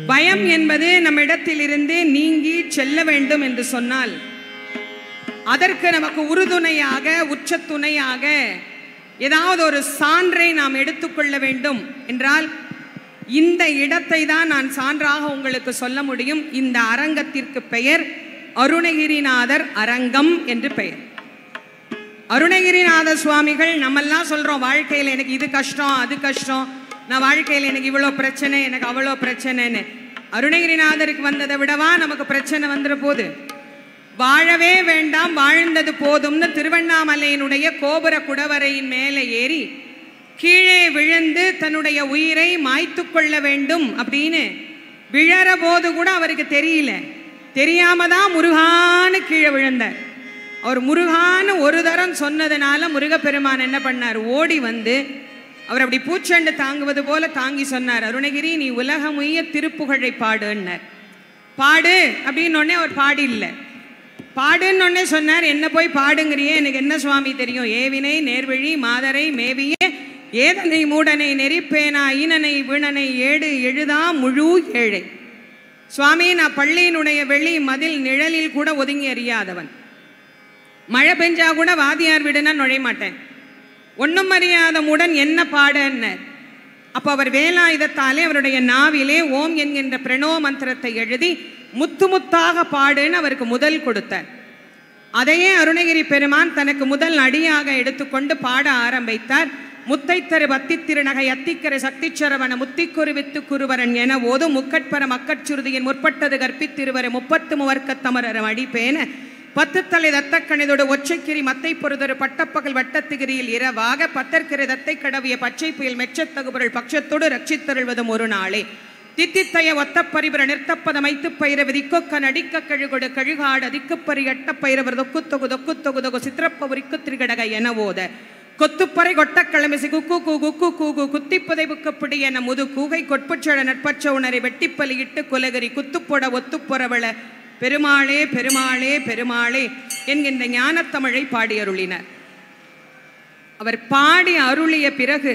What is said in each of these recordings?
பயம் என்பது நம்மிடத்திலிருந்து நீங்கி செல்ல வேண்டும் என்று சொன்னால் அதற்கு நமக்கு உறுதுணையாக உச்சத்துணையாக ஏதாவது ஒரு சான்றை நாம் எடுத்துக்கொள்ள வேண்டும் என்றால் இந்த இடத்தை தான் நான் சான்றாக உங்களுக்கு சொல்ல முடியும். இந்த அரங்கத்திற்கு பெயர் அருணகிரிநாதர் அரங்கம் என்று பெயர். அருணகிரிநாத சுவாமிகள் நம்மெல்லாம் சொல்றோம் வாழ்க்கையில் எனக்கு இது கஷ்டம் அது கஷ்டம், நான் வாழ்க்கையில் எனக்கு இவ்வளோ பிரச்சனை எனக்கு அவ்வளோ பிரச்சனைன்னு. அருணகிரிநாதருக்கு வந்ததை விடவா நமக்கு பிரச்சனை வந்துட போது? வாழவே வேண்டாம் வாழ்ந்தது போதும்னு திருவண்ணாமலையினுடைய கோபுர குடவரையின் மேலே ஏறி கீழே விழுந்து தன்னுடைய உயிரை மாய்த்து கொள்ள வேண்டும் அப்படின்னு விழற போது கூட அவருக்கு தெரியல. தெரியாம தான் முருகான்னு கீழே விழுந்தார். அவர் முருகான்னு ஒரு தரம் சொன்னதுனால முருகப்பெருமான் என்ன பண்ணார்? ஓடி வந்து அவர் அப்படி பூச்செண்டு தாங்குவது போல தாங்கி சொன்னார், அருணகிரி நீ உலகமுய்ய திருப்புகழை பாடுன்னார். பாடு அப்படின்னு அவர் பாடில்லை. பாடுன்னு சொன்னார். என்ன போய் பாடுங்கிறியே, எனக்கு என்ன சுவாமி தெரியும்? ஏவினை நேர்வழி மாதரை மேவிய ஏதனை மூடனை நெறிப்பேனா ஈனனை வீணனை ஏடு எழுதா முழு ஏழை. சுவாமி நான் பள்ளியினுடைய வெளி மதில் நிழலில் கூட ஒதுங்கி அறியாதவன், மழை பெஞ்சா கூட வாதியார் வீடுனா நுழைய மாட்டேன், ஒன்றும் அறியாத மூடன் என்ன பாடன்னர். அப்போ அவர் வேலாயுதத்தாலே அவருடைய நாவிலே ஓம் என்கின்ற பிரணோ மந்திரத்தை எழுதி முத்து முத்தாக பாடுன்னு அவருக்கு முதல் கொடுத்தார். அதையே அருணகிரி பெருமான் தனக்கு முதல் அடியாக எடுத்துக்கொண்டு பாட ஆரம்பித்தார். முத்தைத்தரு பத்தி திருநகை அத்திக்கரை சக்திச்சரவண முத்திக்குருவித்து குருவரன் என ஓது முக்கட்பர மக்கட்சுருதியின் முற்பட்டது கற்பித்திருவர 33 தமரரம் அடிப்பேன 10 தலை தத்தக்கணிதோடு ஒற்றைக்கிரி மத்தை பொறுதொரு பட்டப்பகல் வட்டத்திகிரியில் இரவாக பத்தற்கிரை தத்தை கடவிய பச்சை புயல் மெச்சத்தகுபொருள் பட்சத்தோடு ரட்சித்தருள்வதும் ஒரு நாளே தித்தித்தைய ஒத்தப்பரிபுர நிறுத்தப்பத மைத்து பயிரவு திக்கொக்க நடிக்க கழுகொடு கழுகாடு அதிக்குப்பறி எட்டப்பயிரவர் தொக்குத்தொகு தொக்குத்தொகு தொகு சித்திரப்பவுரிக்கு திரிகடக என ஓத கொத்துப்பறை கொட்டக்கிழமிசி குக்கு கூகு கூகு குத்திப்புதைவுக்குப்பிடி என முது கூகை கொட்புச்சழ நட்பச்ச உணரை வெட்டிப்பலி இட்டு குலகரி குத்துப்பொட ஒத்துப்புறவள பெருமாளே பெருமாளே பெருமாளே என்கின்ற ஞானத்தமிழை பாடி அருளினார். அவர் பாடி அருளிய பிறகு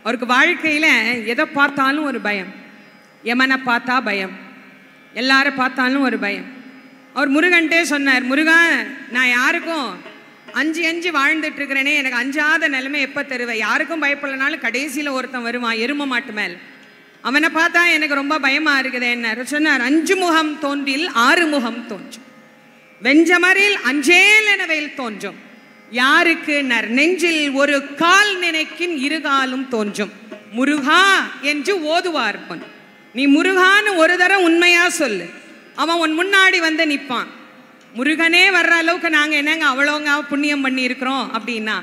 அவருக்கு வாழ்க்கையில் எதை பார்த்தாலும் ஒரு பயம். யமனை பார்த்தா பயம், எல்லாரை பார்த்தாலும் ஒரு பயம். அவர் முருகன்ட்டே சொன்னார், முருகா நான் யாருக்கும் அஞ்சு வாழ்ந்துட்டு இருக்கிறேனே, எனக்கு அஞ்சாத நிலைமை எப்போ தருவேன்? யாருக்கும் பயப்படலனாலும் கடைசியில் ஒருத்தன் வருவான் எரும மாட்டு மேல், அவனை பார்த்தா எனக்கு ரொம்ப பயமா இருக்குது என்ன சொன்னார். 5 முகம் தோன்றில் 6 முகம் தோன்றும், வெஞ்சமரில் அஞ்சேல் எனவேல் தோன்றும், யாருக்கு நெஞ்சில் ஒரு கால் நினைக்கின் 2 காலும் தோன்றும், முருகா என்று ஓதுவார். நீ முருகான்னு ஒரு தரம் உண்மையா சொல்லு, அவன் உன் முன்னாடி வந்து நிற்பான். முருகனே வர்ற அளவுக்கு நாங்கள் என்னங்க அவ்வளோங்க புண்ணியம் பண்ணி இருக்கிறோம் அப்படின்னா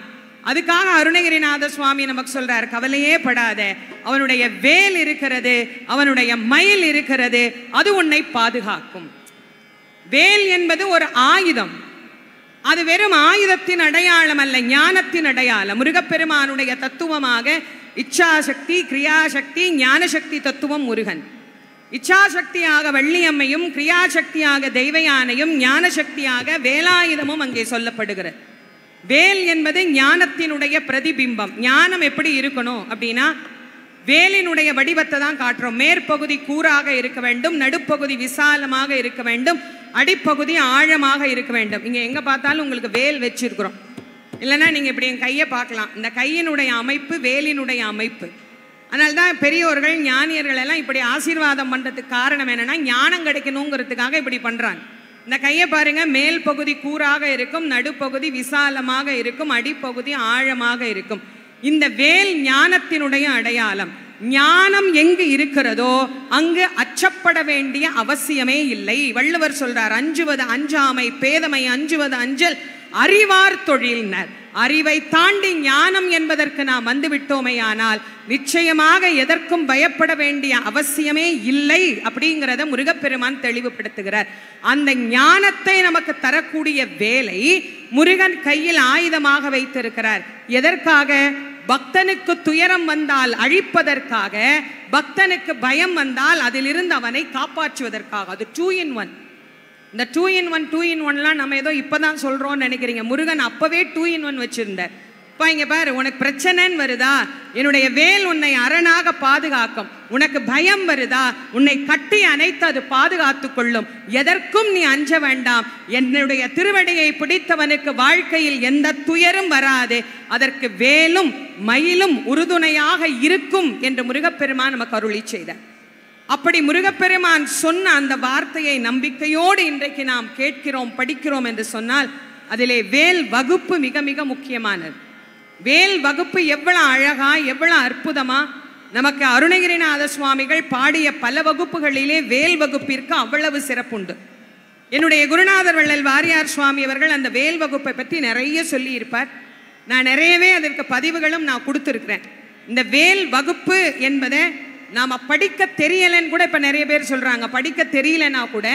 அதுக்காக அருணகிரிநாத சுவாமி நமக்கு சொல்றார், கவலையே படாத, அவனுடைய வேல் இருக்கிறது, அவனுடைய மயில் இருக்கிறது, அது உன்னை பாதுகாக்கும். வேல் என்பது ஒரு ஆயுதம், அது வெறும் ஆயுதத்தின் அடையாளம் அல்ல, ஞானத்தின் அடையாளம். முருகப்பெருமானுடைய தத்துவமாக இச்சாசக்தி கிரியாசக்தி ஞானசக்தி தத்துவம் முருகன். இச்சாசக்தியாக வள்ளியம்மையும் கிரியாசக்தியாக தெய்வயானையும் ஞானசக்தியாக வேலாயுதமும் அங்கே சொல்லப்படுகிறது. வேல் என்பது ஞானத்தினுடைய பிரதிபிம்பம். ஞானம் எப்படி இருக்கணும் அப்படின்னா வேலினுடைய வடிவத்தை தான் காட்டுறோம். மேற்பகுதி கூராக இருக்க வேண்டும், நடுப்பகுதி விசாலமாக இருக்க வேண்டும், அடிப்பகுதி ஆழமாக இருக்க வேண்டும். இங்கே எங்கே பார்த்தாலும் உங்களுக்கு வேல் வச்சிருக்கிறோம், இல்லைன்னா நீங்கள் இப்படி என் கையை பார்க்கலாம். இந்த கையினுடைய அமைப்பு வேலினுடைய அமைப்பு. அதனால்தான் பெரியோர்கள் ஞானியர்கள் எல்லாம் இப்படி ஆசீர்வாதம் பண்ணுறதுக்கு காரணம் என்னென்னா ஞானம் கிடைக்கணுங்கிறதுக்காக இப்படி பண்ணுறாங்க. இந்த கையை பாருங்க, மேல் பகுதி கூராக இருக்கும், நடுப்பகுதி விசாலமாக இருக்கும், அடிப்பகுதி ஆழமாக இருக்கும். இந்த வேல் ஞானத்தினுடைய அடையாளம். ஞானம் எங்கு இருக்கிறதோ அங்கு அச்சப்பட வேண்டிய அவசியமே இல்லை. வள்ளுவர் சொல்றார், அஞ்சுவது அஞ்சாமை பேதமை அஞ்சுவது அஞ்சல் அறிவார் தொழில்னர். அறிவை தாண்டி ஞானம் என்பதற்கு நாம் வந்துவிட்டோமே ஆனால் நிச்சயமாக எதற்கும் பயப்பட வேண்டிய அவசியமே இல்லை அப்படிங்கிறத முருகப்பெருமான் தெளிவுபடுத்துகிறார். அந்த ஞானத்தை நமக்கு தரக்கூடிய வேலை முருகன் கையில் ஆயுதமாக வைத்திருக்கிறார். எதற்காக? பக்தனுக்கு துயரம் வந்தால் அழிப்பதற்காக, பக்தனுக்கு பயம் வந்தால் அதிலிருந்து அவனை காப்பாற்றுவதற்காக. அது 2 in 1. இந்த 2 in 1 2 in 1லாம் நம்ம ஏதோ இப்பதான் சொல்றோம்னு நினைக்கிறீங்க. முருகன் அப்பவே 2 in 1 வச்சிருந்தார். அப்பா இங்க பாரு, உனக்கு பிரச்சனைன்னு வருதா, என்னுடைய வேல் உன்னை அரணாக பாதுகாக்கும். உனக்கு பயம் வருதா, உன்னை கட்டி அணைத்து அது பாதுகாத்து கொள்ளும். எதற்கும் நீ அஞ்ச வேண்டாம். என்னுடைய திருவடியை பிடித்தவனுக்கு வாழ்க்கையில் எந்த துயரும் வராது. அதற்கு வேலும் மயிலும் உறுதுணையாக இருக்கும் என்று முருகப்பெருமான் நமக்கு அருளி செய்தார். அப்படி முருகப்பெருமான் சொன்ன அந்த வார்த்தையை நம்பிக்கையோடு இன்றைக்கு நாம் கேட்கிறோம், படிக்கிறோம் என்று சொன்னால் அதிலே வேல் வகுப்பு மிக மிக முக்கியமானது. வேல் வகுப்பு எவ்வளவு அழகா, எவ்வளவு அற்புதமா நமக்கு அருணகிரிநாத சுவாமிகள் பாடிய பல வகுப்புகளிலே வேல் வகுப்பிற்கு அவ்வளவு சிறப்புண்டு. என்னுடைய குருநாதர் வள்ளல் வாரியார் சுவாமி அவர்கள் அந்த வேல் வகுப்பை பற்றி நிறைய சொல்லி இருப்பார். நான் நிறையவே அதற்கு பதிவுகளும் நான் கொடுத்துருக்கிறேன். இந்த வேல் வகுப்பு என்பதை நாம் படிக்க தெரியலன்னு கூட இப்போ நிறைய பேர் சொல்கிறாங்க. படிக்க தெரியலன்னா கூட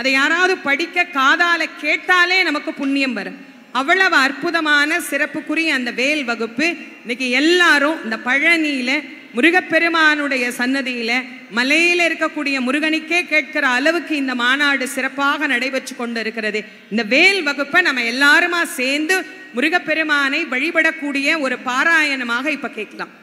அதை யாராவது படிக்க காதால கேட்டாலே நமக்கு புண்ணியம் வரும். அவ்வளவு அற்புதமான சிறப்புக்குரிய அந்த வேல் வகுப்பு இன்னைக்கு எல்லாரும் இந்த பழனியில் முருகப்பெருமானுடைய சன்னதியில் மலையில் இருக்கக்கூடிய முருகனுக்கே கேட்கிற அளவுக்கு இந்த மாநாடு சிறப்பாக நடைபெற்று கொண்டு இருக்கிறது. இந்த வேல் வகுப்பை நம்ம எல்லாருமா சேர்ந்து முருகப்பெருமானை வழிபடக்கூடிய ஒரு பாராயணமாக இப்போ கேட்கலாம்.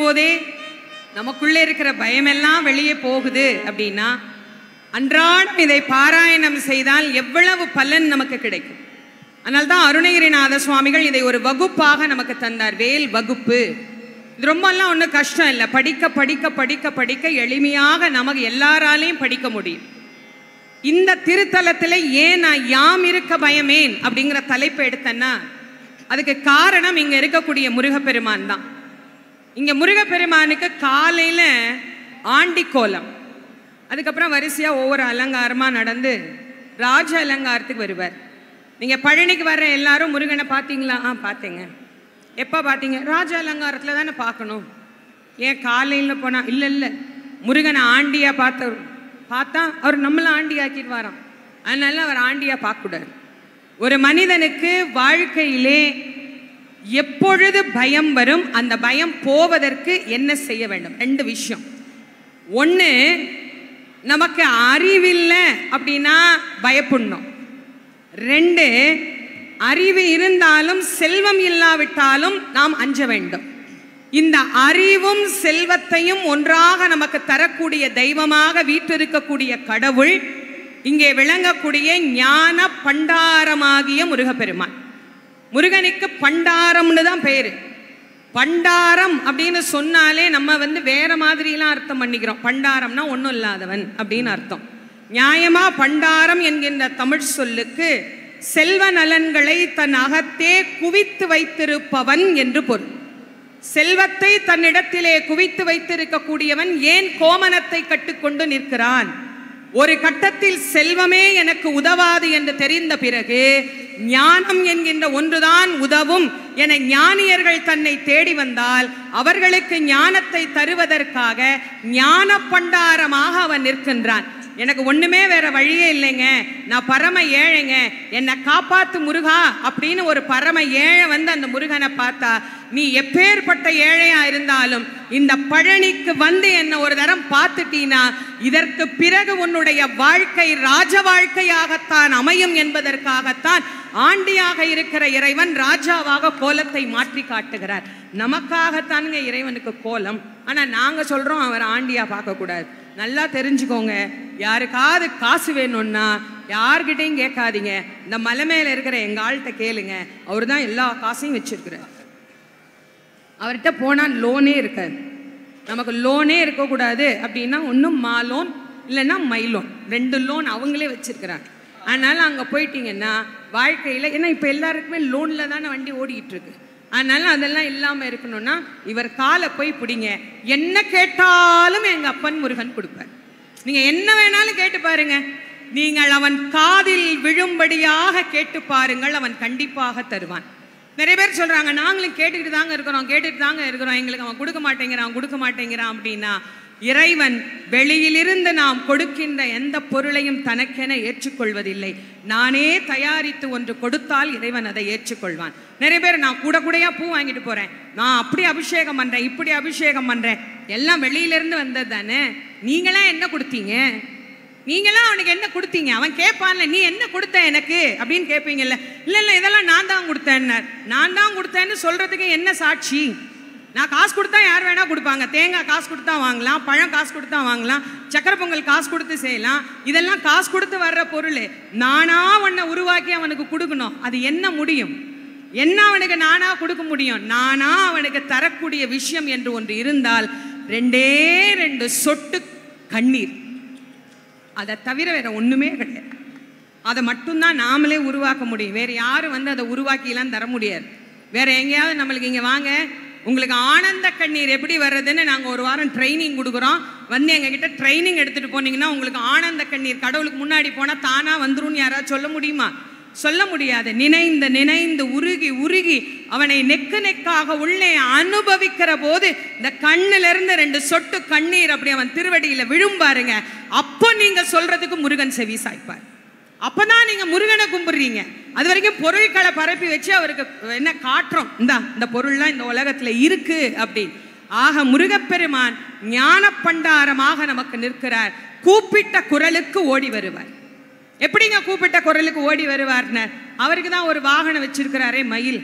போதே நமக்குள்ளே இருக்கிற பயமெல்லாம் வெளியே போகுது அப்படின்னா அன்றாடம் இதை பாராயணம் செய்தால் எவ்வளவு பலன் நமக்கு கிடைக்கும். அதனால்தான் அருணகிரிநாத சுவாமிகள் இதை ஒரு வகுப்பாக நமக்கு தந்தார். வேல் வகுப்பு. இது ரொம்பலாம் ஒன்றும் கஷ்டம் இல்லை. படிக்க படிக்க படிக்க படிக்க எளிமையாக நமக்கு எல்லாராலையும் படிக்க முடியும். இந்த திருத்தலத்தில் ஏன் நான் யாம் இருக்க பயமேன் அப்படிங்கிற தலைப்பை எடுத்தேன்னா அதுக்கு காரணம் இங்கே இருக்கக்கூடிய முருகப்பெருமான் தான். இங்கே முருகப்பெருமானுக்கு காலையில் ஆண்டி கோலம், அதுக்கப்புறம் வரிசையாக ஒவ்வொரு அலங்காரமாக நடந்து ராஜ அலங்காரத்துக்கு வருவார். நீங்கள் பழனிக்கு வர்ற எல்லாரும் முருகனை பார்த்தீங்களா? பார்த்தேங்க. எப்போ பார்த்தீங்க? ராஜ அலங்காரத்தில் தானே பார்க்கணும். ஏன் காலையில் போனால்? இல்லை முருகனை ஆண்டியாக பார்த்தா அவர் நம்மளை ஆண்டி ஆக்கிடுவாராம். அதனால அவர் ஆண்டியாக பார்க்கக்கூடாது. ஒரு மனிதனுக்கு வாழ்க்கையிலே எப்பொழுது பயம் வரும், அந்த பயம் போவதற்கு என்ன செய்ய வேண்டும்? 2 விஷயம். ஒன்று, நமக்கு அறிவில்லை அப்படின்னா பயப்படணும். 2, அறிவு இருந்தாலும் செல்வம் இல்லாவிட்டாலும் நாம் அஞ்ச வேண்டும். இந்த அறிவும் செல்வத்தையும் ஒன்றாக நமக்கு தரக்கூடிய தெய்வமாக வீற்றிருக்கக்கூடிய கடவுள் இங்கே விளங்கக்கூடிய ஞான பண்டாரமாகிய முருகப்பெருமான். முருகனுக்கு பண்டாரம்னு தான் பேரு. பண்டாரம் அப்படின்னு சொன்னாலே நம்ம வேற மாதிரிலாம் அர்த்தம் பண்ணிக்கிறோம். பண்டாரம்னா ஒன்றும் இல்லாதவன் அப்படின்னு அர்த்தம். நியாயமா பண்டாரம் என்கின்ற தமிழ் சொல்லுக்கு செல்வ நலன்களை தன் அகத்தே குவித்து வைத்திருப்பவன் என்று பொருள். செல்வத்தை தன்னிடத்திலே குவித்து வைத்திருக்கக்கூடியவன் ஏன் கோமனத்தை கட்டுக்கொண்டு நிற்கிறான்? ஒரு கட்டத்தில் செல்வமே எனக்கு உதவாது என்று தெரிந்த பிறகு ஞானம் என்கின்ற ஒன்றுதான் உதவும் என ஞானியர்கள் தன்னை தேடி வந்தால் அவர்களுக்கு ஞானத்தை தருவதற்காக ஞான பண்டாரமாக அவன் நிற்கின்றான். எனக்கு ஒண்ணுமே வேற வழியே இல்லைங்க, நான் பரம ஏழைங்க, என்னை காப்பாத்து முருகா அப்படின்னு ஒரு பரம ஏழை அந்த முருகனை பார்த்தா, நீ எப்பேற்பட்ட ஏழையா இருந்தாலும் இந்த பழனிக்கு என்ன ஒரு தரம் பார்த்துட்டீனா இதற்கு பிறகு உன்னுடைய வாழ்க்கை ராஜ வாழ்க்கையாகத்தான் அமையும் என்பதற்காகத்தான் ஆண்டியாக இருக்கிற இறைவன் ராஜாவாக கோலத்தை மாற்றி காட்டுகிறார். நமக்காகத்தானுங்க இறைவனுக்கு கோலம். ஆனா நாங்க சொல்றோம் அவர் ஆண்டியா பார்க்க கூடாது. நல்லா தெரிஞ்சுக்கோங்க, யாருக்காவது காசு வேணும்னா யார்கிட்டையும் கேட்காதீங்க. இந்த மலை மேல இருக்கிற எங்க ஆள்கிட்ட கேளுங்க, அவரு தான் எல்லா காசையும் வச்சிருக்கிறார். அவர்கிட்ட போனால் லோனே இருக்காது. நமக்கு லோனே இருக்கக்கூடாது அப்படின்னா ஒன்றும் மாலோன் இல்லைன்னா மைலோன், 2 லோன் அவங்களே வச்சிருக்கிறாங்க. அதனால அங்கே போயிட்டீங்கன்னா வாழ்க்கையில், ஏன்னா இப்போ எல்லாருக்குமே லோனில் தானே வண்டி ஓடிக்கிட்டு இருக்கு. அதனால அதெல்லாம் இல்லாமல் இருக்கணும்னா இவர் காலை போய் பிடிங்க. என்ன கேட்டாலும் எங்கள் அப்பன் முருகன் கொடுப்பார். நீங்கள் என்ன வேணாலும் கேட்டு பாருங்க. நீங்கள் அவன் காதில் விழும்படியாக கேட்டு பாருங்கள், அவன் கண்டிப்பாக தருவான். நிறைய பேர் சொல்றாங்க, நாங்களும் கேட்டுக்கிட்டு தாங்க இருக்கிறோம், எங்களுக்கு அவன் கொடுக்க மாட்டேங்கிறான் அப்படின்னா, இறைவன் வெளியிலிருந்து நாம் கொடுக்கின்ற எந்த பொருளையும் தனக்கென ஏற்றுக்கொள்வதில்லை. நானே தயாரித்து ஒன்று கொடுத்தால் இறைவன் அதை ஏற்றுக்கொள்வான். நிறைய பேர் நான் கூடையா பூ வாங்கிட்டு போறேன், நான் அப்படி அபிஷேகம் பண்றேன், இப்படி அபிஷேகம் பண்றேன், எல்லாம் வெளியிலிருந்து வந்தது தானே, நீங்களாம் என்ன கொடுத்தீங்க, நீங்களாம் அவனுக்கு என்ன கொடுத்தீங்க? அவன் கேட்பான்ல, நீ என்ன கொடுத்த எனக்கு அப்படின்னு கேட்பீங்கல்ல. இல்லை இதெல்லாம் நான் தான் கொடுத்தேன்னு சொல்றதுக்கு என்ன சாட்சி? நான் காசு கொடுத்தா யார் வேணா கொடுப்பாங்க. தேங்காய் காசு கொடுத்தா வாங்கலாம், பழம் காசு கொடுத்தா வாங்கலாம், சக்கரை பொங்கல் காசு கொடுத்து செய்யலாம். இதெல்லாம் காசு கொடுத்து வர்ற பொருள். நானா உன்னை உருவாக்கி அவனுக்கு கொடுக்கணும். அது என்ன முடியும்? என்ன அவனுக்கு நானா கொடுக்க முடியும்? நானா அவனுக்கு தரக்கூடிய விஷயம் என்று ஒன்று இருந்தால் 2 சொட்டு கண்ணீர். அதை தவிர வேற ஒண்ணுமே கிடையாது. அதை மட்டும்தான் நாமளே உருவாக்க முடியும். வேற யாரும் அதை உருவாக்கிலாம் தர முடியாது. வேற எங்கேயாவது நம்மளுக்கு இங்க வாங்க, உங்களுக்கு ஆனந்த கண்ணீர் எப்படி வர்றதுன்னு நாங்கள் ஒரு வாரம் ட்ரைனிங் கொடுக்குறோம், எங்ககிட்ட ட்ரைனிங் எடுத்துட்டு போனீங்கன்னா உங்களுக்கு ஆனந்த கண்ணீர் கடவுளுக்கு முன்னாடி போனால் தானா வந்துரும்னு யாராவது சொல்ல முடியுமா? சொல்ல முடியாது. நினைந்து உருகி அவனை நெக்காக உள்ளே அனுபவிக்கிற போது இந்த கண்ணிலிருந்து 2 சொட்டு கண்ணீர் அப்படி அவன் திருவடியில விழும் பாருங்க. அப்போ நீங்க சொல்றதுக்கு முருகன் செவி சாய்ப்பார். அப்பதான் நீங்க முருகனை கும்பிடுறீங்க. அது வரைக்கும் பொருட்களை பரப்பி வச்சு அவருக்கு என்ன காட்டுறோம், இந்த பொருள்லாம் இந்த உலகத்துல இருக்கு அப்படின்னு. ஆக முருகப்பெருமான் ஞான பண்டாரமாக நமக்கு நிற்கிறார். கூப்பிட்ட குரலுக்கு ஓடி வருவார். எப்படிங்க கூப்பிட்ட குரலுக்கு ஓடி வருவார்னு? அவருக்கு தான் ஒரு வாகனம் வச்சிருக்கிறாரே, மயில்.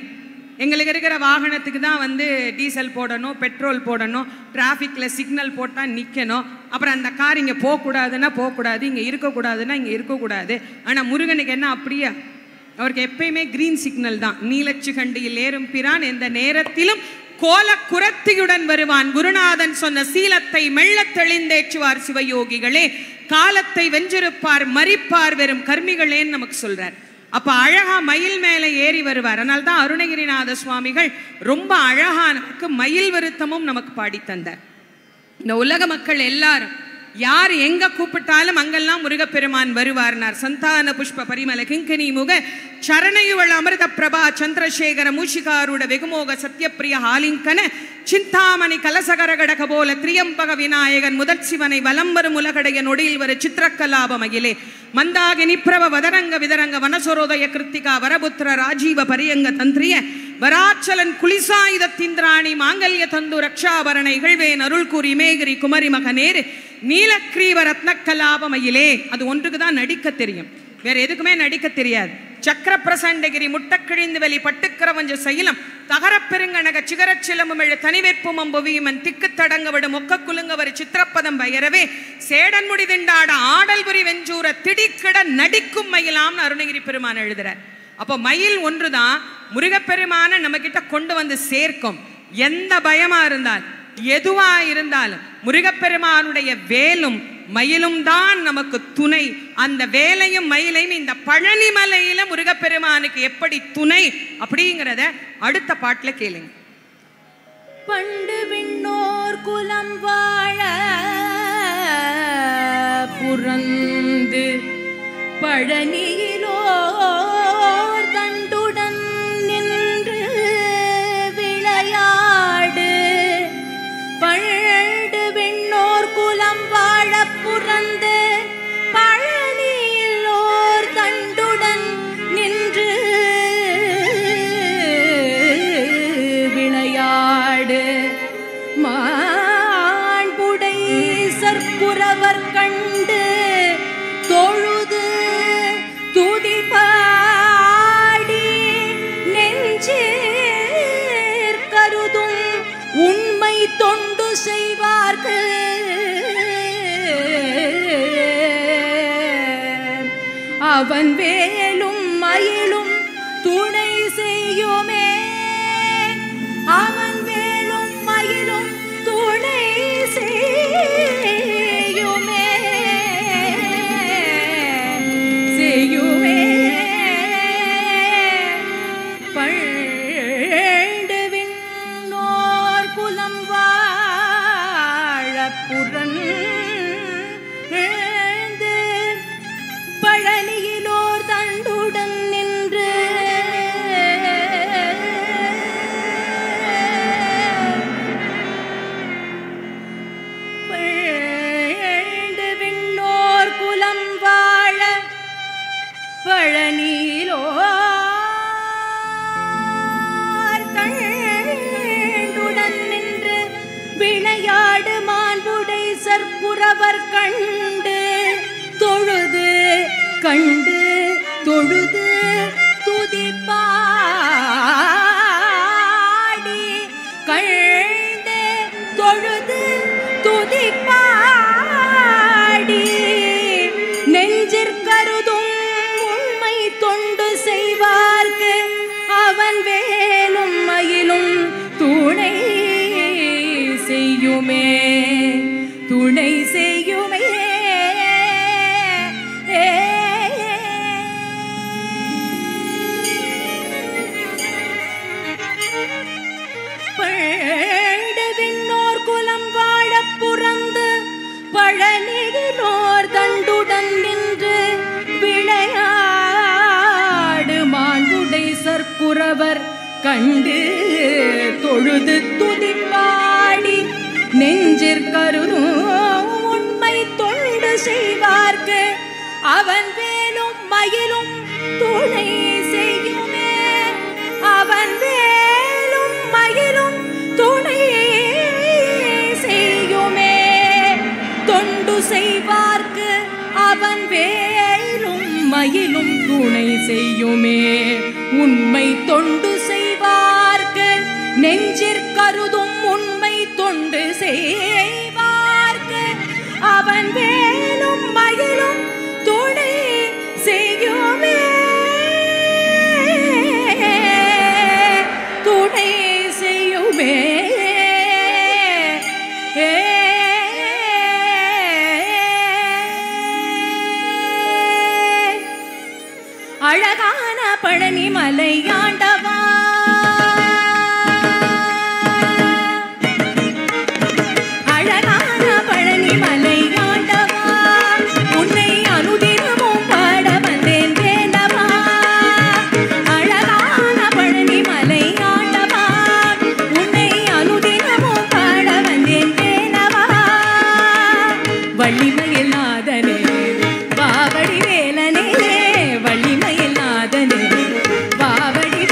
எங்களுக்கு இருக்கிற வாகனத்துக்கு தான் வந்து டீசல் போடணும், பெட்ரோல் போடணும், டிராஃபிக்கில் சிக்னல் போட்டால் நிற்கணும். அப்புறம் அந்த கார் இங்கே போகக்கூடாதுன்னா போகக்கூடாது, இங்கே இருக்கக்கூடாதுன்னா இங்கே இருக்கக்கூடாது. ஆனால் முருகனுக்கு என்ன அப்படியா? அவருக்கு எப்பயுமே கிரீன் சிக்னல் தான். நீலச்சிகண்டியில் ஏறும் பிரான் எந்த நேரத்திலும் கோல குரத்தியுடன் வருவான். குருநாதன் சொன்ன சீலத்தை மெல்ல தெளிந்தேற்றுவார் சிவயோகிகளே, காலத்தை வென்றிருப்பார் மறிப்பார் வெறும் கர்மிகளேன்னு நமக்கு சொல்றார். அப்ப அழகா மயில் மேலே ஏறி வருவார். அதனால தான் அருணகிரிநாத சுவாமிகள் ரொம்ப அழகா நமக்கு மயில் வருத்தமும் நமக்கு பாடி தந்தார். இந்த உலக மக்கள் எல்லாரும் யார் எங்க கூப்பிட்டாலும் அங்கெல்லாம் முருகப்பெருமான் வருவார்னார். சந்தான புஷ்ப பரிமல கிங்கனி முக சரணையுவள் அமிர்த பிரபா சந்திரசேகர மூஷிகாருட வெகுமோக சத்யப்பிரிய ஹாலிங்கன சிந்தாமணி கலசகரகடக போல திரியம்பக விநாயகன் முதற் சிவனை வலம்பரும் உலகடைய நொடியில் வரு சித்திரக்கலாப மகிலே மந்தாகி நிப்ரவ வதரங்க விதரங்க வனசரோதய கிருத்திகா வரபுத்திர ராஜீவ பரியங்க தந்திரிய வராச்சலன் குலிசாயுதத்திந்திராணி மாங்கல்ய தந்து ரக்ஷாபரண இகழ்வேன் அருள் கூறி மேகிரி குமரி மகனேரு நீலக்ரீவ ரத்னக்கலாப மயிலே. அது ஒன்றுக்கு தான் நடிக்க தெரியும், வேற எதுக்குமே நடிக்க தெரியாது. சக்கர பிரசண்டகிரி முட்டக்கிழிந்து வெளி பட்டுக்கரவஞ்ச சைலம் தகரப்பெருங்கனக சிகரச் சிலம்புமெழு தனிவேற்பும் அம்புவியுமன் திக்கு தடங்க விடு மொக்க குலுங்கவரு சித்திரப்பதம் பயரவே சேடன் முடிதிண்டாட ஆடல் புரி வெஞ்சூர திடிக்கிட நடிக்கும் மயிலாம்னு அருணகிரி பெருமான் எழுதுறார். அப்போ மயில் ஒன்றுதான் முருகப்பெருமான நம்ம கிட்ட கொண்டு வந்து சேர்க்கும். எந்த பயமா இருந்தால் எதுவா இருந்தாலும் முருகப்பெருமானுடைய வேலும் மயிலும் தான் நமக்கு துணை. அந்த வேலையும் மயிலையும் இந்த பழனிமலையில முருகப்பெருமானுக்கு எப்படி துணை அப்படிங்கிறத அடுத்த பாட்டுல கேளுங்க. பண்டு விண்ணோர் குலம் வாழ புறந்து பழனியிலோர் தண்டுடன் நின்று விளையாடு. பண்டு விண்ணோர் குலம் வாழ புறந்து பழனியிலோர் தண்டுடன் நின்று விளையாடு. மாண்புடை சற்புரவர் கண்டு தொழுது துதி பாடி நெஞ்சேர் கருதும் உண்மை தொண்டு செய்வார்கள். அவன் வேலும் மயிலும் துணை செய்யுமே. அவன் வேலும் மயிலும் துணை செய்யுமே செய்யுமே. பண்டு விண்ணோர் குலம் வாழ புறந்து பழனியிலோர் தண்டுடன் நின்று பண்டு விண்ணோர் குலம் வாழ பழனியிலோர் தண்டுடன் நின்று விளையாடு. மாண்புடை சற்புரவர் கண்டு தொழுது கண்டு தொழுது துதி பாடி கண்டு தொழுது துதி பாடி நெஞ்சிற்கருதும் உண்மை தொண்டு செய்வார்க்கு அவன் வேலும் மயிலும் துணை செய்யுமே துணை செய்யுமே. பண்டு விண்ணோர் குலம் வாழ புறந்து பழனியிலோர் தண்டுடன் நின்று விளையாடு. மாண்புடை சற்புரவர் கண்டு தொழுது துதி பாடி நெஞ்சிற்கருதும் உண்மை தொண்டு செய்வார்க்கு அவன் வேலும் மயிலும் துணை செய்யுமே. அவன் வேலும் மயிலும் துணை செய்யுமே. தொண்டு செய்வார்க்கு அவன் வேலும் மயிலும் துணை செய்யுமே. உண்மை தொண்டு செய்வார் நெஞ்சிற்கருதும் உண்மை தொண்டு செய்வார்க்கு அவன் வேலும் மயிலும் துணை செய்யுமே துணை செய்யுமே அழகான பழனி மலை ஆண்டவா அழகான பழனி மலை ஆண்டவா உன்னை அனுதினமும் பாட வந்தேன் வேண்டவா அழகான பழனி மலை ஆண்டவா உன்னை அனுதினமும் பாட வந்தேன் வேண்டவா வள்ளிமயில் நாதனே வாவடி வேலனே வள்ளிமயில் நாதனே வாவடி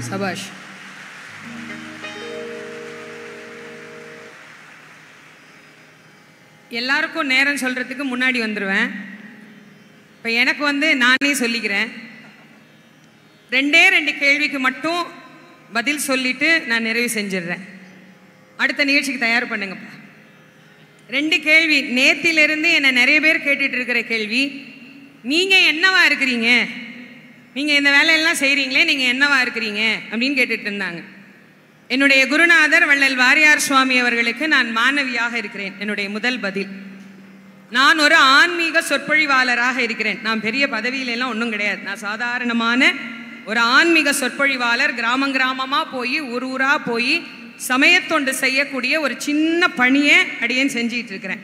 சபாஷ். எல்லாருக்கும் நேரம் சொல்றதுக்கு முன்னாடி வந்துடுவேன். இப்போ எனக்கு நானே சொல்லிக்கிறேன். 2 கேள்விக்கு மட்டும் பதில் சொல்லிட்டு நான் நிறைவு செஞ்சிடுறேன். அடுத்த நிகழ்ச்சிக்கு தயார் பண்ணுங்கப்பா. 2 கேள்வி நேத்திலிருந்து என்னை நிறைய பேர் கேட்டுட்டு இருக்கிற கேள்வி. நீங்கள் என்னவா இருக்கிறீங்க, நீங்கள் இந்த வேலையெல்லாம் செய்கிறீங்களே, நீங்கள் என்னவா இருக்கிறீங்க அப்படின்னு கேட்டுட்டு இருந்தாங்க. என்னுடைய குருநாதர் வள்ளல் வாரியார் சுவாமி அவர்களுக்கு நான் மாணவியாக இருக்கிறேன். என்னுடைய முதல் பதில், நான் ஒரு ஆன்மீக சொற்பொழிவாளராக இருக்கிறேன். நான் பெரிய பதவியிலெல்லாம் ஒன்றும் கிடையாது. நான் சாதாரணமான ஒரு ஆன்மீக சொற்பொழிவாளர். கிராமம் கிராமமாக போய் ஊர் ஊராக போய் சமயத்தொண்டு செய்யக்கூடிய ஒரு சின்ன பணியை அடியேன் செஞ்சிட்டு இருக்கிறேன்.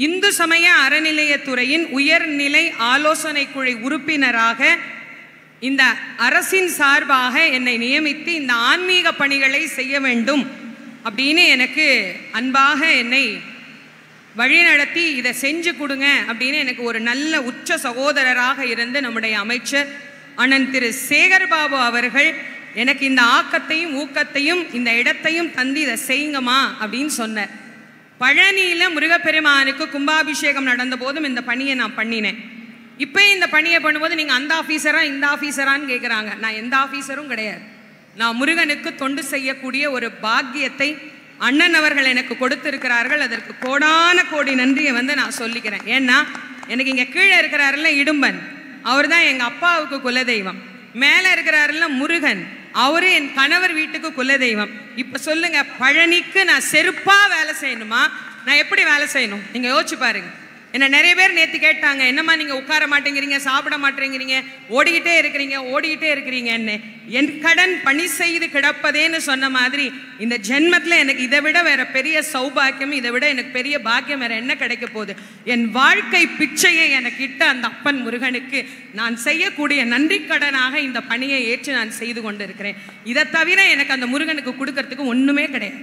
இந்து சமய அறநிலையத்துறையின் உயர்நிலை ஆலோசனை குழு உறுப்பினராக இந்த அரசின் சார்பாக என்னை நியமித்து இந்த ஆன்மீக பணிகளை செய்ய வேண்டும் அப்படின்னு எனக்கு அன்பாக என்னை வழிநடத்தி இதை செஞ்சு கொடுங்க அப்படின்னு எனக்கு ஒரு நல்ல உச்ச சகோதரராக இருந்து நம்முடைய அமைச்சர் அண்ணன் திரு சேகர்பாபு அவர்கள் எனக்கு இந்த ஆக்கத்தையும் ஊக்கத்தையும் இந்த இடத்தையும் தந்து இதை செய்யுங்கம்மா அப்படின்னு சொன்னார். பழனியில் முருகப்பெருமானுக்கு கும்பாபிஷேகம் நடந்த போதும் இந்த பணியை நான் பண்ணினேன். இப்போ இந்த பணியை பண்ணும்போது நீங்கள் அந்த ஆஃபீஸரா இந்த ஆஃபீஸரான்னு கேட்குறாங்க. நான் எந்த ஆஃபீஸரும் கிடையாது. நான் முருகனுக்கு தொண்டு செய்யக்கூடிய ஒரு பாக்கியத்தை அண்ணன் அவர்கள் எனக்கு கொடுத்திருக்கிறார்கள். அதற்கு கோடான கோடி நன்றியை நான் சொல்லிக்கிறேன். ஏன்னா எனக்கு இங்கே கீழே இருக்கிறாருல்ல இடும்பன், அவர் தான் எங்கள் அப்பாவுக்கு குலதெய்வம். மேலே இருக்கிறாருல்ல முருகன், அவரு என் கணவர் வீட்டுக்கு குலதெய்வம். இப்போ சொல்லுங்க, பழனிக்கு நான் செருப்பாக வேலை செய்யணுமா, நான் எப்படி வேலை செய்யணும்? நீங்கள் யோசிச்சு பாருங்க. என்ன நிறைய பேர் நேற்று கேட்டாங்க, என்னம்மா நீங்கள் உட்கார மாட்டேங்கிறீங்க, சாப்பிட மாட்டேங்கிறீங்க, ஓடிக்கிட்டே இருக்கிறீங்கன்னு. என் கடன் பணி செய்து கிடப்பதேன்னு சொன்ன மாதிரி இந்த ஜென்மத்தில் எனக்கு இதை விட வேற பெரிய சௌபாக்கியம், இதை விட எனக்கு பெரிய பாக்கியம் வேற என்ன கிடைக்க போகுது? என் வாழ்க்கை பிச்சையை எனக்கு இட்ட அந்த அப்பன் முருகனுக்கு நான் செய்யக்கூடிய நன்றி கடனாக இந்த பணியை ஏற்று நான் செய்து கொண்டு இருக்கிறேன். இதை தவிர எனக்கு அந்த முருகனுக்கு கொடுக்கறதுக்கு ஒன்றுமே கிடையாது.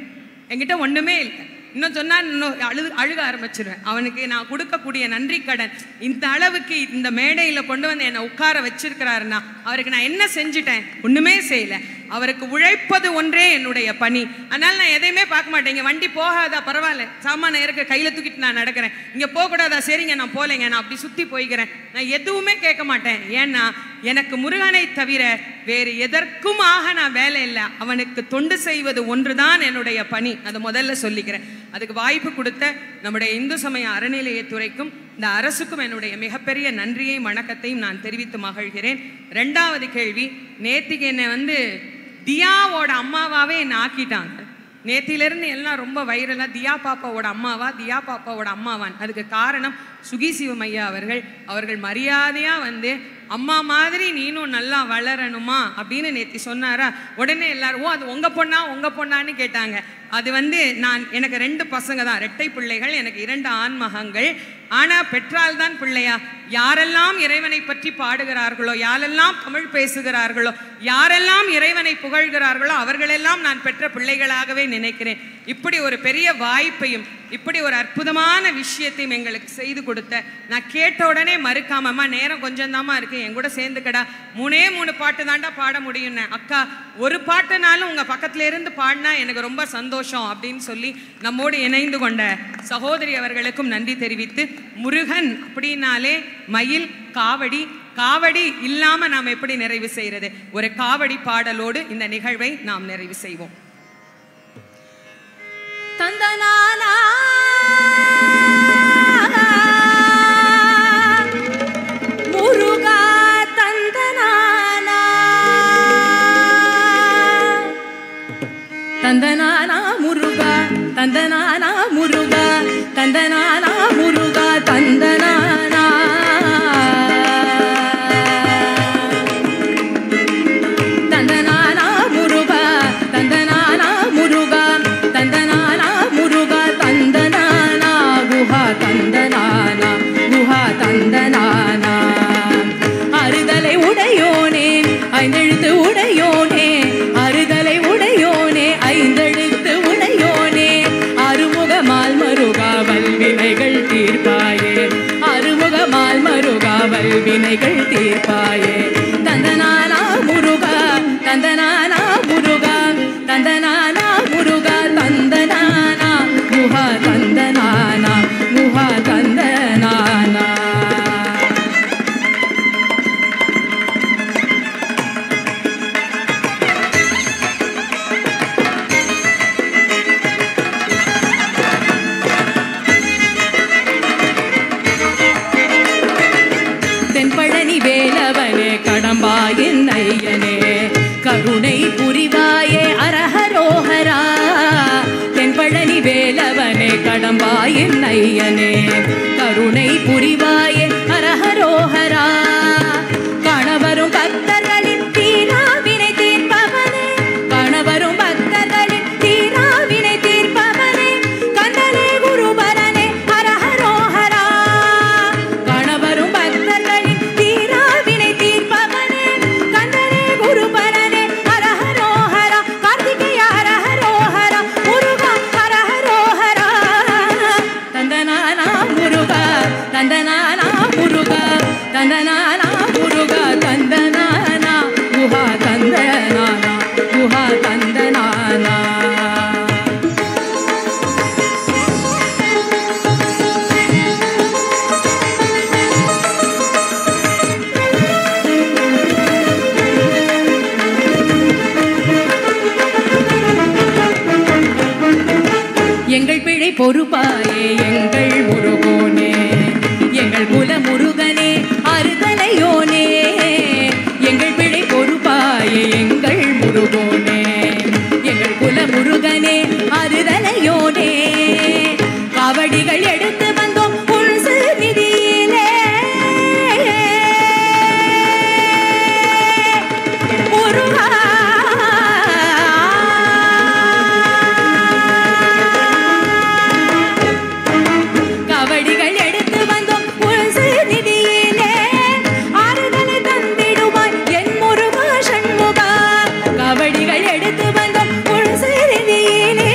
என்கிட்ட ஒன்றுமே இல்லை. இன்னும் சொன்னால் இன்னும் அழுக ஆரம்பிச்சிருவேன். அவனுக்கு நான் கொடுக்கக்கூடிய நன்றி கடன் இந்த அளவுக்கு இந்த மேடையில் கொண்டு வந்து என்னை உட்கார வச்சிருக்கிறாருன்னா அவருக்கு நான் என்ன செஞ்சுட்டேன்? ஒன்றுமே செய்யலை. அவருக்கு உழைப்பது ஒன்றே என்னுடைய பணி. அதனால் நான் எதையுமே பார்க்க மாட்டேன். இங்கே வண்டி போகாதா, பரவாயில்ல, சாமான இருக்க கையில் தூக்கிட்டு நான் நடக்கிறேன். இங்கே போகக்கூடாதா, சரிங்க நான் போகலைங்க, நான் அப்படி சுற்றி போய்க்கிறேன். நான் எதுவுமே கேட்க மாட்டேன். ஏன்னா எனக்கு முருகனை தவிர வேறு எதற்குமாக நான் வேலை இல்லை. அவனுக்கு தொண்டு செய்வது ஒன்றுதான் என்னுடைய பணி. அதை முதல்ல சொல்லிக்கிறேன். அதுக்கு வாய்ப்பு கொடுத்த நம்முடைய இந்து சமய அறநிலையத்துறைக்கும் இந்த அரசுக்கும் என்னுடைய மிகப்பெரிய நன்றியையும் வணக்கத்தையும் நான் தெரிவித்து மகிழ்கிறேன். 2வது கேள்வி, நேத்திக்கு என்னை தியாவோட அம்மாவாவே என்னை ஆக்கிட்டாங்க. நேத்திலிருந்து எல்லாம் ரொம்ப வைரலாக தியா பாப்பாவோட அம்மாவான். அதுக்கு காரணம் சுகி சிவமையா அவர்கள் மரியாதையாக அம்மா மாதிரி நீனும் நல்லா வளரணுமா அப்படின்னு நேத்தி சொன்னாரா. உடனே எல்லாரும் அது உங்கள் பொண்ணான்னு கேட்டாங்க. அது எனக்கு 2 பசங்க தான், 2 பிள்ளைகள். எனக்கு 2 ஆண்மகங்கள். ஆனால் பெற்றால் தான் பிள்ளையா? யாரெல்லாம் இறைவனை பற்றி பாடுகிறார்களோ, யாரெல்லாம் தமிழ் பேசுகிறார்களோ, யாரெல்லாம் இறைவனை புகழ்கிறார்களோ அவர்களெல்லாம் நான் பெற்ற பிள்ளைகளாகவே நினைக்கிறேன். இப்படி ஒரு பெரிய வாய்ப்பையும் இப்படி ஒரு அற்புதமான விஷயத்தையும் எங்களுக்கு செய்து கொடுத்த, நான் கேட்ட உடனே மறுக்காமம்மா நேரம் கொஞ்சம் தாம்மா இருக்கு, என் கூட சேர்ந்துக்கடா, 3 பாட்டு தாண்டா பாட முடியும்னு. அக்கா, ஒரு பாட்டுனாலும் உங்கள் பக்கத்துல இருந்து பாடினா எனக்கு ரொம்ப சந்தோஷம் அப்படின்னு சொல்லி நம்மோடு இணைந்து கொண்ட சகோதரி அவர்களுக்கும் நன்றி தெரிவித்து, முருகன் அப்படின்னாலே மயில், காவடி இல்லாம நாம் எப்படி நிறைவு செய்யறது? ஒரு காவடி பாடலோடு இந்த நிகழ்வை நாம் நிறைவு செய்வோம். தந்தனானா முருகா தந்தனானா தந்தனானா முருகா தந்தனானா முருகா தந்தனானா முருகா தந்தனானா தந்தனானா முருகா தந்தனானா முருகா தந்தனானா முருகா தந்தனானா குஹா தந்தனானா குஹா தந்தனானா அறுதலை உடையோனே ஐந்தெழுத்து உடையோனே அறுதலை உடையோனே ஐந்தெழுத்து உடையோனே அருமுகமால் மருகா வல்வினைகள் தீர்ப்பாயே தந்தனானா முருகா தந்தனானா முருகா தந்தனானா முகா தந்தனானா முகா தந்தனானா. தென்பழனி வேலவனே கடம்பாயின் ஐயனே கருணை புரிவாயே அரஹரோஹரா. தென்பழனி வேலவனே கடம்பாயின் ஐயனே கருணை புரிவாயே அரஹரோஹரா. கணவரும் பக்தர்களின் தீராவினை தீர்ப்பவனே கணவரும் பக்தர்களின் தீராவினை தீர்ப்பவனே கந்தனே குருபரனே அரஹரோஹரா. கணவரும் பக்தர்களின் தீராவினை தீர்ப்பவனே கந்தனே குருபரனே அரஹரோஹரா. கார்த்திகேய அரஹரோஹரா முருகா அரஹரோஹரா. தந்தனானா முருகா தந்தனானா முருகா தந்தனானா முருகா தந்தனானா குஹா தந்தனானா குஹா தந்தனானா. எங்கள் பிழை பொறுப்பாயே எங்கள் முருகோனே எங்கள் குல முருகனே அறுதலையோனே. எங்கள் பிழை பொறுப்பாயே எங்கள் முருகோனே எங்கள் குல முருகனே அறுதலையோனே. காவடிகள் எடுத்து வந்தோம் உன் நிதியிலே முருகா. காவடிகள் எடுத்து வந்தோம் உன் நிதியிலே ஆறுதலை தந்திடுவாய் என் முருகா சண்முகா. காவடிகள் எடுத்து வந்தோம் உன் நிதியிலே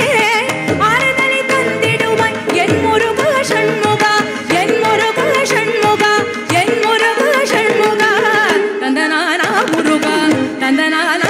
ஆறுதலை தந்திடுவாய் என் முருகா சண்முகா என் முருகா சண்முகா என் முருகா சண்முகா. தந்தனானா முருகா தந்தனானா